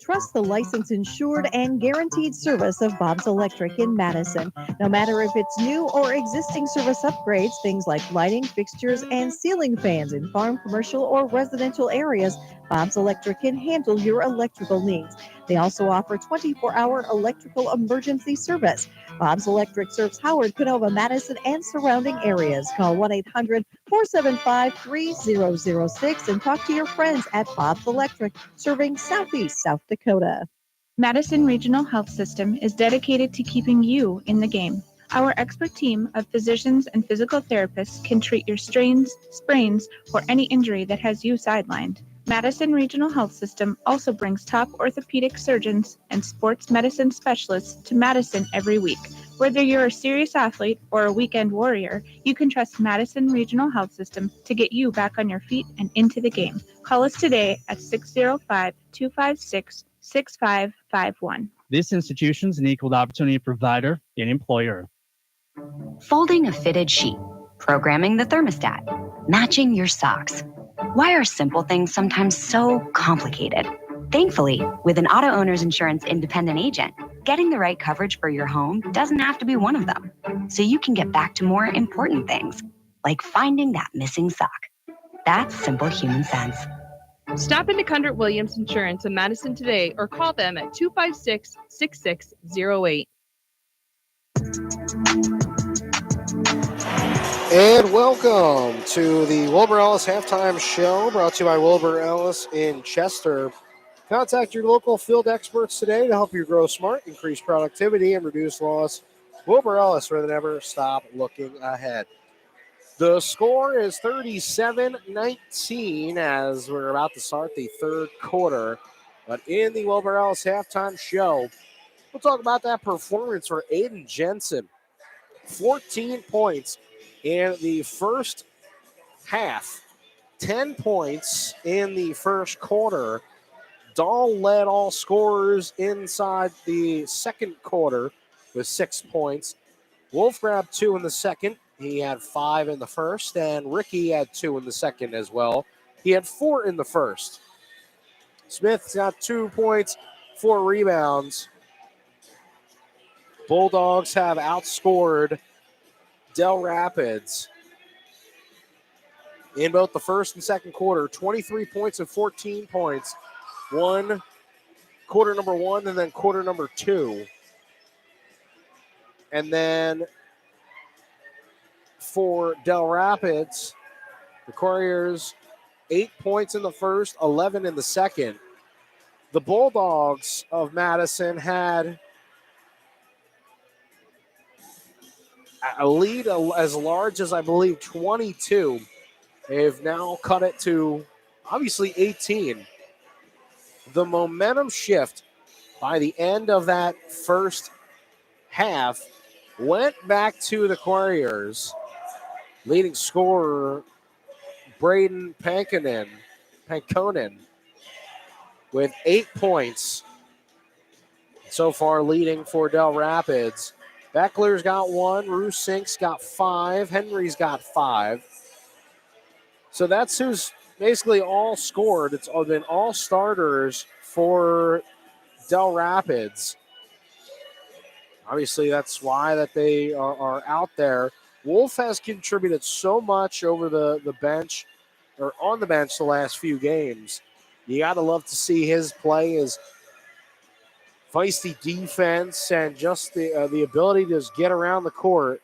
Trust the licensed, insured, and guaranteed service of Bob's Electric in Madison. No matter if it's new or existing service upgrades, things like lighting, fixtures, and ceiling fans in farm, commercial, or residential areas, Bob's Electric can handle your electrical needs. They also offer 24-hour electrical emergency service. Bob's Electric serves Howard, Canova, Madison, and surrounding areas. Call 1-800-475-3006 and talk to your friends at Bob's Electric, serving Southeast South Dakota. Madison Regional Health System is dedicated to keeping you in the game. Our expert team of physicians and physical therapists can treat your strains, sprains, or any injury that has you sidelined. Madison Regional Health System also brings top orthopedic surgeons and sports medicine specialists to Madison every week. Whether you're a serious athlete or a weekend warrior, you can trust Madison Regional Health System to get you back on your feet and into the game. Call us today at 605-256-6551. This institution is an equal opportunity provider and employer. Folding a fitted sheet, programming the thermostat, matching your socks. Why are simple things sometimes so complicated? Thankfully, with an auto owner's insurance independent agent, getting the right coverage for your home doesn't have to be one of them. So you can get back to more important things, like finding that missing sock. That's simple human sense. Stop into Kundert Williams Insurance in Madison today or call them at 256-6608. And welcome to the Wilbur Ellis halftime show, brought to you by Wilbur Ellis in Chester. Contact your local field experts today to help you grow smart, increase productivity, and reduce loss. Wilbur Ellis, where they never stop looking ahead. The score is 37-19 as we're about to start the third quarter. But in the Wilbur Ellis halftime show, we'll talk about that performance for Aiden Jensen. 14 points in the first half, 10 points in the first quarter. Dahl led all scorers inside the second quarter with 6 points. Wolf grabbed 2 in the second. He had 5 in the first, and Ricky had 2 in the second as well. He had 4 in the first. Smith's got 2 points, 4 rebounds. Bulldogs have outscored Dell Rapids in both the first and second quarter. 23 points and 14 points. Quarter number 1 and then quarter number 2. And then for Dell Rapids, the Couriers, 8 points in the first, 11 in the second. The Bulldogs of Madison had a lead as large as, I believe, 22. They've now cut it to, obviously, 18. The momentum shift by the end of that first half went back to the Couriers. Leading scorer, Braden Pankonen, with 8 points so far, leading for Dell Rapids. Beckler's got 1, Rusink's got 5, Henry's got 5. So that's who's basically all scored. It's been all starters for Dell Rapids. Obviously, that's why that they are out there. Wolf has contributed so much over the bench, or on the bench the last few games. You got to love to see his play, his feisty defense, and just the ability to just get around the court.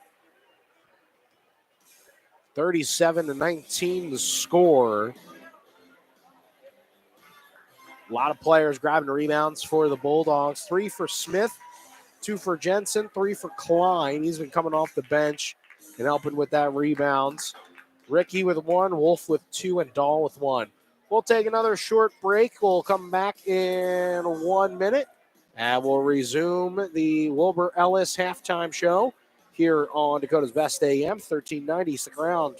37-19 the score. A lot of players grabbing rebounds for the Bulldogs. 3 for Smith, 2 for Jensen, 3 for Klein. He's been coming off the bench and helping with that rebounds. Ricky with 1, Wolf with 2, and Dahl with 1. We'll take another short break. We'll come back in 1 minute, and we'll resume the Wilbur Ellis halftime show here on Dakota's Best AM, 1390. Stick around.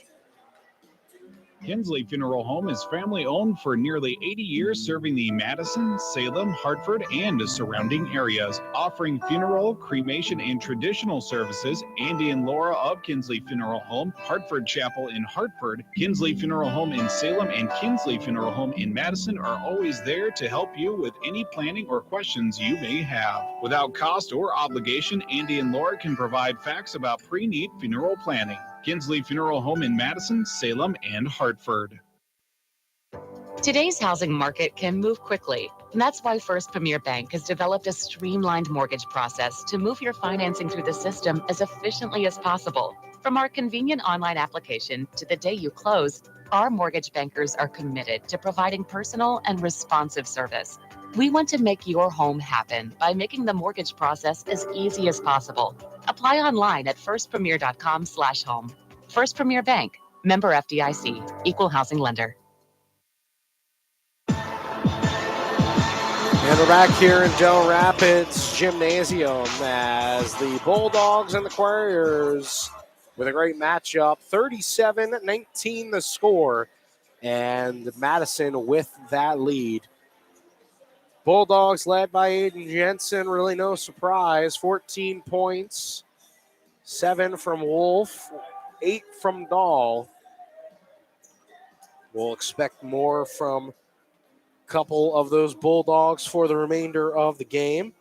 Kinsley Funeral Home is family-owned for nearly 80 years, serving the Madison, Salem, Hartford, and surrounding areas. Offering funeral, cremation, and traditional services, Andy and Laura of Kinsley Funeral Home, Hartford Chapel in Hartford, Kinsley Funeral Home in Salem, and Kinsley Funeral Home in Madison are always there to help you with any planning or questions you may have. Without cost or obligation, Andy and Laura can provide facts about pre-need funeral planning. Kinsley Funeral Home in Madison, Salem, and Hartford. Today's housing market can move quickly, and that's why First Premier Bank has developed a streamlined mortgage process to move your financing through the system as efficiently as possible. From our convenient online application to the day you close, our mortgage bankers are committed to providing personal and responsive service. We want to make your home happen by making the mortgage process as easy as possible. Apply online at firstpremier.com/home. First Premier Bank, member FDIC, equal housing lender. And we're back here in Dell Rapids Gymnasium as the Bulldogs and the Couriers with a great matchup. 37-19 the score, and Madison with that lead. Bulldogs led by Aiden Jensen, really no surprise. 14 points, 7 from Wolf, 8 from Dahl. We'll expect more from a couple of those Bulldogs for the remainder of the game.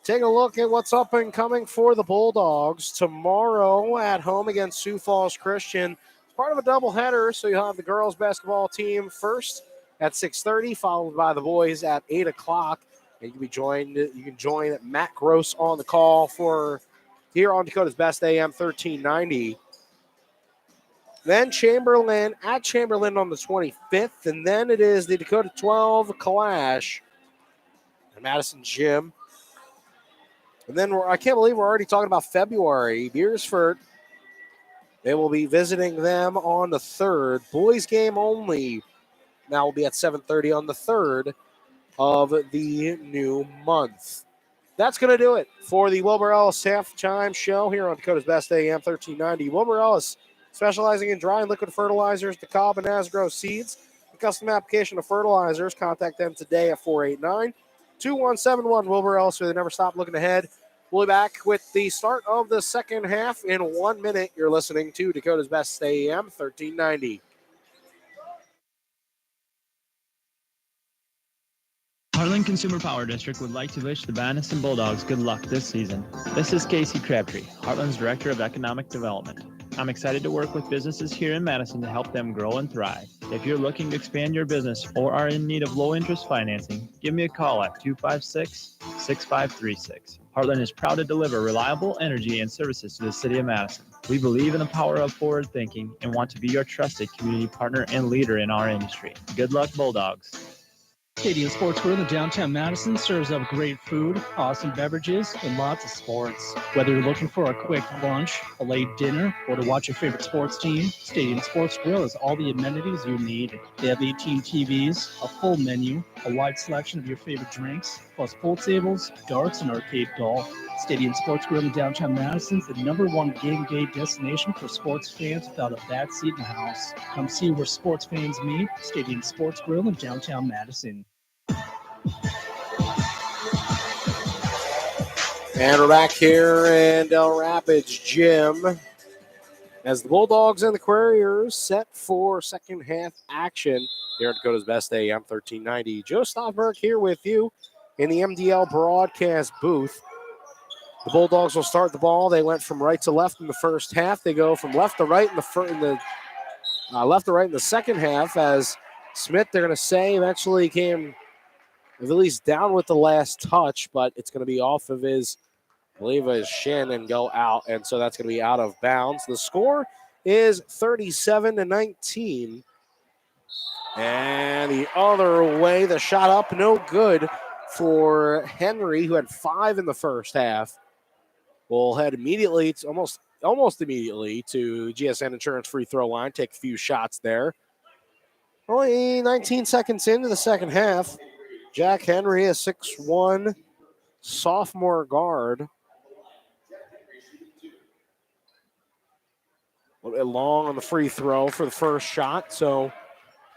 Take a look at what's up and coming for the Bulldogs. Tomorrow at home against Sioux Falls Christian. It's part of a doubleheader, so you'll have the girls basketball team first at 6:30, followed by the boys at 8 o'clock. And you can join Matt Gross on the call for here on Dakota's Best AM 1390. Then Chamberlain at Chamberlain on the 25th, and then it is the Dakota 12 Clash at Madison Gym. And then I can't believe we're already talking about February. Beersford, they will be visiting them on the 3rd. Boys game only. Now will be at 7:30 on the 3rd of the new month. That's going to do it for the Wilbur Ellis halftime show here on Dakota's Best AM 1390. Wilbur Ellis, specializing in dry and liquid fertilizers, DeKalb and Asgrow seeds, and custom application of fertilizers. Contact them today at 489-2171. Wilbur Ellis, where they never stop looking ahead. We'll be back with the start of the second half in 1 minute. You're listening to Dakota's Best AM 1390. Harlan Consumer Power District would like to wish the Madison Bulldogs good luck this season. This is Casey Crabtree, Heartland's Director of Economic Development. I'm excited to work with businesses here in Madison to help them grow and thrive. If you're looking to expand your business or are in need of low-interest financing, give me a call at 256-6536. Heartland is proud to deliver reliable energy and services to the city of Madison. We believe in the power of forward thinking and want to be your trusted community partner and leader in our industry. Good luck, Bulldogs. Stadium Sports Grill in downtown Madison serves up great food, awesome beverages, and lots of sports. Whether you're looking for a quick lunch, a late dinner, or to watch your favorite sports team, Stadium Sports Grill has all the amenities you need. They have 18 TVs, a full menu, a wide selection of your favorite drinks, plus pool tables, darts, and arcade golf. Stadium Sports Grill in downtown Madison is the #1 game day destination for sports fans without a bad seat in the house. Come see where sports fans meet. Stadium Sports Grill in downtown Madison. And we're back here in Del Rapids Gym as the Bulldogs and the Couriers set for second half action here at Dakota's Best AM 1390. Joe Stofberg here with you in the MDL broadcast booth. The Bulldogs will start the ball. They went from right to left in the first half. They go from left to right in the left to right in the second half. As Smith, they're going to say, eventually came at least down with the last touch, but it's going to be off of his, I believe, his shin and go out, and so that's going to be out of bounds. The score is 37-19. And the other way, the shot up, no good for Henry, who had 5 in the first half. We'll head immediately, to almost immediately, to GSN Insurance free throw line. Take a few shots there. Only 19 seconds into the second half. Jack Henry, a 6'1" sophomore guard. A little bit long on the free throw for the first shot, so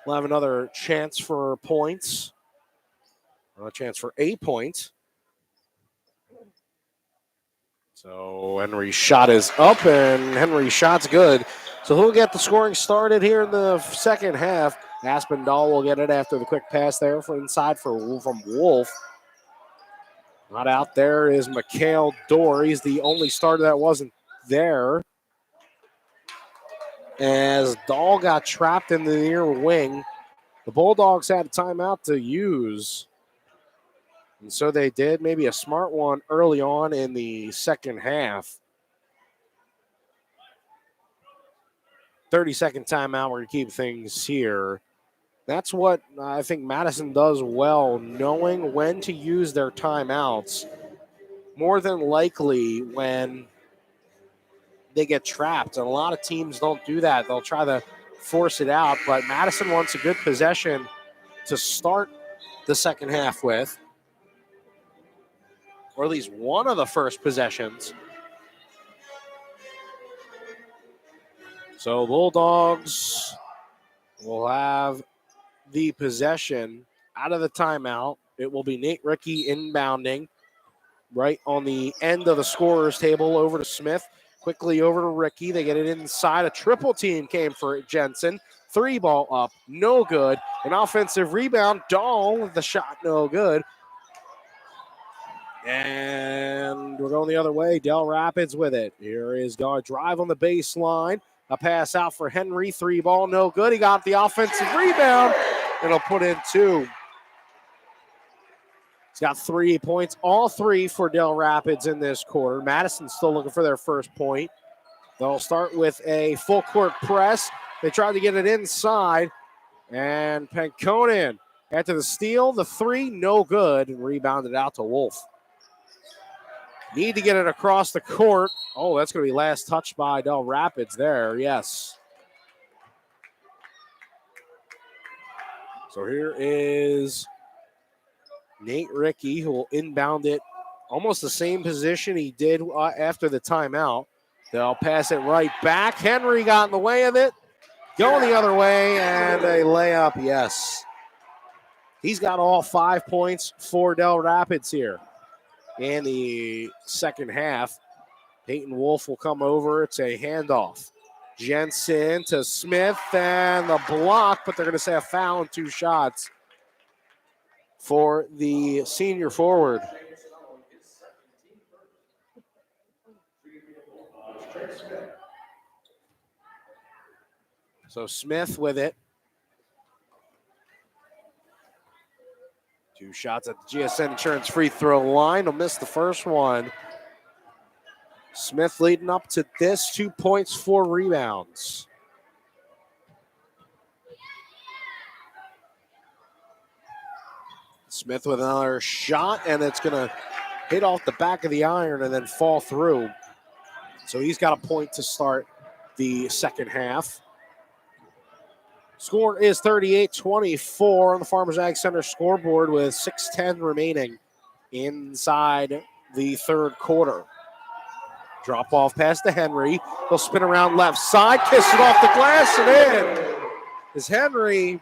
we'll have another chance for points. A chance for 8 points. So Henry's shot is up, and Henry's shot's good. So he'll get the scoring started here in the second half. Aspinall will get it after the quick pass there from inside from Wolf. Not out there is Mikhail Dorr. He's the only starter that wasn't there. As Dahl got trapped in the near wing, the Bulldogs had a timeout to use. And so they did, maybe a smart one early on in the second half. 30-second timeout. We're going to keep things here. That's what I think Madison does well, knowing when to use their timeouts. More than likely when they get trapped. And a lot of teams don't do that. They'll try to force it out. But Madison wants a good possession to start the second half with, or at least one of the first possessions. So Bulldogs will have the possession out of the timeout. It will be Nate Rickey inbounding right on the end of the scorer's table over to Smith. Quickly over to Rickey. They get it inside. A triple team came for Jensen. 3-ball up, no good. An offensive rebound. Dahl with the shot, no good. And we're going the other way. Del Rapids with it. Here is going to drive on the baseline. A pass out for Henry. 3-ball, no good. He got the offensive rebound. And he'll put in 2. He's got 3 points, all 3 for Del Rapids in this quarter. Madison's still looking for their first point. They'll start with a full court press. They tried to get it inside. And Penconen after the steal, the 3, no good. And rebounded out to Wolf. Need to get it across the court. Oh, that's going to be last touch by Del Rapids there. Yes. So here is Nate Rickey, who will inbound it almost the same position he did after the timeout. They'll pass it right back. Henry got in the way of it. Going the other way, and a layup, yes. He's got all 5 points for Del Rapids here in the second half. Peyton Wolf will come over. It's a handoff. Jensen to Smith, and the block, but they're going to say a foul and 2 shots for the senior forward. So Smith with it. 2 shots at the GSN Insurance free throw line. He'll miss the first one. Smith leading up to this, 2 points, 4 rebounds. Smith with another shot, and it's going to hit off the back of the iron and then fall through. So he's got a point to start the second half. Score is 38-24 on the Farmers Ag Center scoreboard with 6:10 remaining inside the third quarter. Drop off pass to Henry. He'll spin around left side, kiss it off the glass and in. As Henry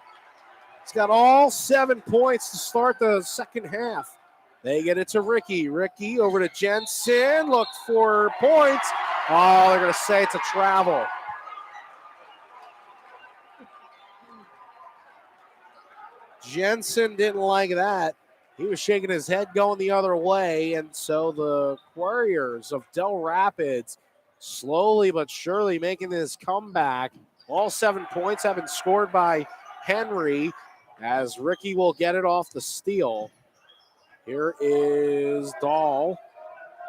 has got all 7 points to start the second half. They get it to Ricky. Ricky over to Jensen. Look for points. Oh, they're going to say it's a travel. Jensen didn't like that. He was shaking his head going the other way, and so the Warriors of Dell Rapids slowly but surely making this comeback. All 7 points have been scored by Henry as Ricky will get it off the steal. Here is Dahl.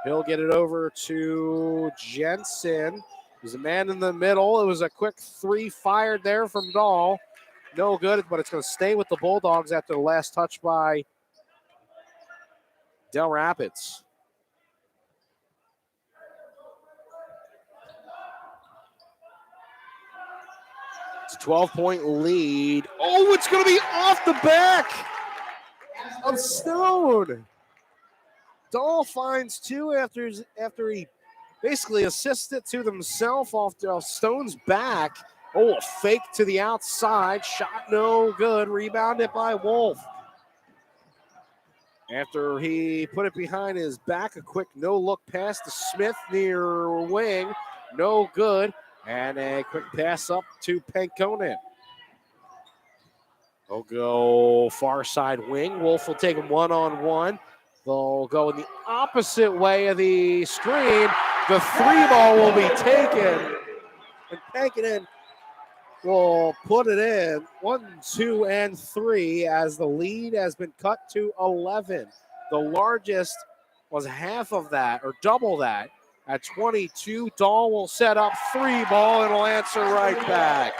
He'll get it over to Jensen. There's a man in the middle. It was a quick 3 fired there from Dahl. No good, but it's going to stay with the Bulldogs after the last touch by Dell Rapids. It's a 12-point lead. Oh, it's going to be off the back of Stone. Dahl finds 2 after he basically assisted to himself off Stone's back. Oh, a fake to the outside. Shot no good. Rebounded by Wolf. After he put it behind his back, a quick no-look pass to Smith near wing. No good. And a quick pass up to Pankonen. They'll go far side wing. Wolf will take him one-on-one. They'll go in the opposite way of the screen. The 3-ball will be taken. And Pankonen will put it in 1, 2, and 3 as the lead has been cut to 11. The largest was half of that or double that at 22. Dahl will set up 3-ball and will answer right back.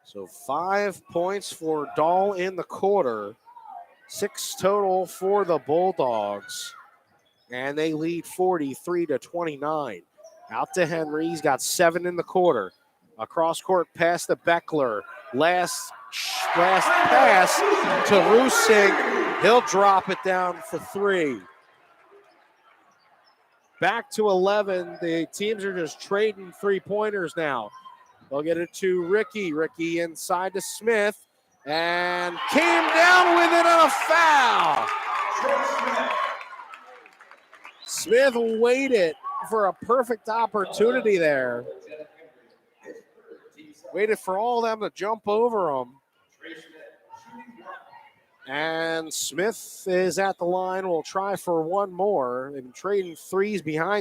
So 5 points for Dahl in the quarter, 6 total for the Bulldogs. And they lead 43-29. Out to Henry. He's got 7 in the quarter. A cross-court pass to Beckler. Last pass to Rusing. He'll drop it down for 3. Back to 11. The teams are just trading 3-pointers now. They'll get it to Ricky. Ricky inside to Smith. And came down with it on a foul. Smith waited for a perfect opportunity there. Waited for all of them to jump over him. And Smith is at the line. We'll try for one more. They've been trading threes behind